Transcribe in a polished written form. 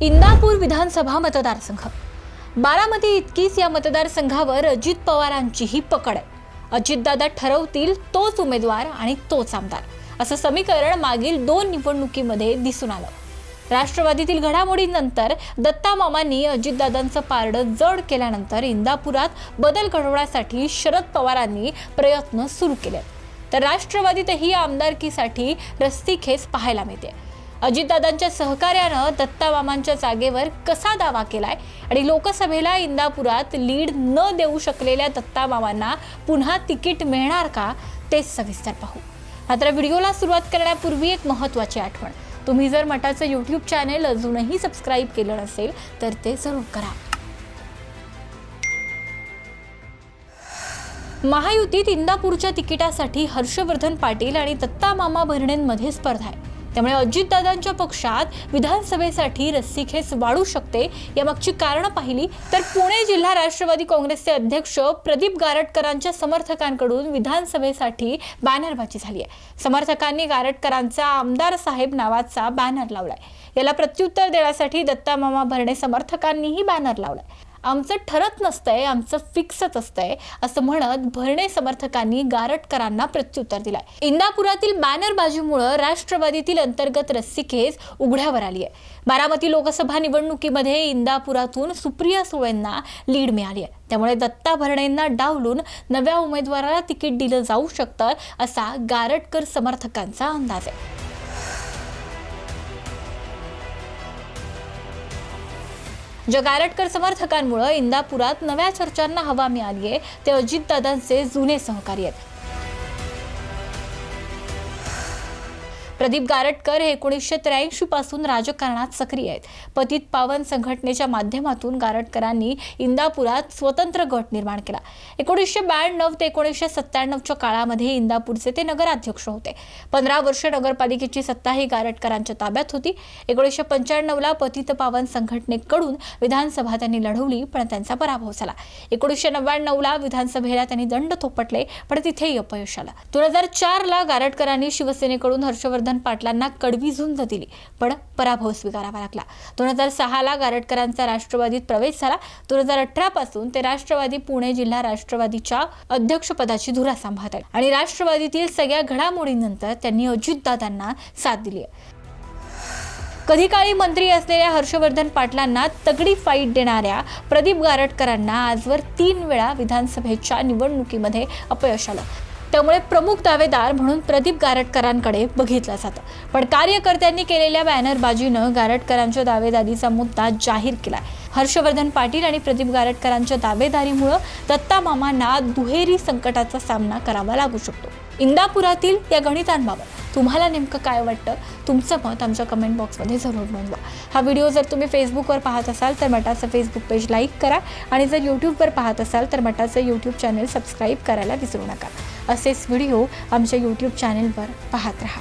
इंदापूर विधानसभा मतदारसंघ बारामती इतकीच या मतदारसंघावर अजित पवारांचीही पकड आहे. अजितदादा ठरवतील तोच उमेदवार आणि तोच आमदार असं समीकरण मागील 2 निवडणुकीमध्ये दिसून आलं. राष्ट्रवादीतील घडामोडींनंतर दत्ता मामांनी अजितदादांचं पारडं जड केल्यानंतर इंदापुरात बदल घडवण्यासाठी शरद पवारांनी प्रयत्न सुरू केले. तर राष्ट्रवादीतही आमदारकीसाठी रस्सीखेच पाहायला मिळते. अजितदादांच्या सहकार्यानं दत्ता मामांच्या जागेवर कसा दावा केलाय आणि लोकसभेला इंदापुरात लीड न देऊ शकलेल्या दत्ता मामांना पुन्हा तिकीट मिळणार का ते सविस्तर पाहू. मात्र व्हिडिओला सुरुवात करण्यापूर्वी एक महत्त्वाची आठवण. तुम्ही जर मटाचं YouTube चॅनेल अजूनही सबस्क्राईब केलं नसेल तर ते जरूर करा. महायुतीत इंदापूरच्या तिकिटासाठी हर्षवर्धन पाटील आणि दत्ता मामा भरणेंमध्ये स्पर्धा आहे. त्यामुळे अजितदादांच्या पक्षात विधानसभेसाठी रस्सीखेच वाढू शकते. यामागची कारणं पाहिली तर पुणे जिल्हा राष्ट्रवादी काँग्रेसचे अध्यक्ष प्रदीप गारटकरांच्या समर्थकांकडून विधानसभेसाठी बॅनरबाजी झाली आहे. समर्थकांनी गारटकरांचा आमदार साहेब नावाचा बॅनर लावलाय. याला प्रत्युत्तर देण्यासाठी दत्ता मामा भरणे समर्थकांनीही बॅनर लावलाय. आमचं ठरत नसतंय, आमचं फिक्सच असतंय असं म्हणत भरणे समर्थकांनी गारटकरांना प्रत्युत्तर दिलंय. इंदापुरातील बॅनरबाजीमुळे राष्ट्रवादीतील अंतर्गत रस्सीखेच उघड्यावर आली आहे. बारामती लोकसभा निवडणुकीमध्ये इंदापुरातून सुप्रिया सुळेंना लीड मिळाली आहे. त्यामुळे दत्ता भरणेंना डावलून नव्या उमेदवाराला तिकीट दिलं जाऊ शकतं असा गारटकर समर्थकांचा अंदाज आहे. ज्या गारटकर समर्थकांमुळे इंदापुरात नव्या चर्चांना हवा मिळाली आहे ते अजितदादांचे जुने सहकारी आहेत. प्रदीप गारटकर हे 1983 पासून राजकारणात सक्रिय आहेत. पतित पावन संघटनेच्या माध्यमातून गारटकरांनी इंदापुरात स्वतंत्र गट निर्माण केला. 1992 ते 1997च्या काळामध्ये इंदापूरचे ते नगराध्यक्ष होते. 15 वर्ष नगरपालिकेची सत्ताही गारटकरांच्या ताब्यात होती. 1995ला पतित पावन संघटनेकडून विधानसभा त्यांनी लढवली पण त्यांचा पराभव झाला. 1999ला विधानसभेला त्यांनी दंड थोपटले पण तिथेही अपयश आलं. 2004ला गारटकरांनी शिवसेनेकडून हर्षवर्धन पाटलांना कडवी झुंज दिली पण पराभव स्वीकारावा लागला. 2006ला गारटकरांचा राष्ट्रवादीत प्रवेश झाला. 2018 पासून ते राष्ट्रवादी पुणे जिल्हा राष्ट्रवादीच्या अध्यक्षपदाची धुरा सांभाळत आहेत आणि राष्ट्रवादीतील सगळ्या घडामोडींनंतर त्यांनी अजितदादांना साथ दिली आहे. कधी काळी मंत्री असलेल्या हर्षवर्धन पाटलांना तगडी फाईट देणाऱ्या प्रदीप गारटकरांना आजवर 3 वेळा विधानसभेच्या निवडणुकीमध्ये अपयश आलं. त्यामुळे प्रमुख दावेदार म्हणून प्रदीप गारटकरांकडे बघितलं जातं. पण कार्यकर्त्यांनी केलेल्या बॅनरबाजीनं गारटकरांच्या दावेदारीचा मुद्दा जाहीर केला. हर्षवर्धन पाटील आणि प्रदीप गारटकरांच्या दावेदारीमुळे दत्ता मामांना दुहेरी संकटाचा सामना करावा लागू शकतो. इंदापुरातील या गणितांबाबत तुम्हाला नेमकं काय वाटतं? तुमचं मत आमच्या कमेंट बॉक्समध्ये जरूर नोंदवा. हा व्हिडिओ जर तुम्ही फेसबुकवर पाहत असाल तर मटाचं फेसबुक पेज लाईक करा आणि जर यूट्यूबवर पाहत असाल तर मटाचं यूट्यूब चॅनेल सबस्क्राईब करायला विसरू नका. असेच व्हिडिओ आमच्या यूट्यूब चॅनेलवर पाहत राहा.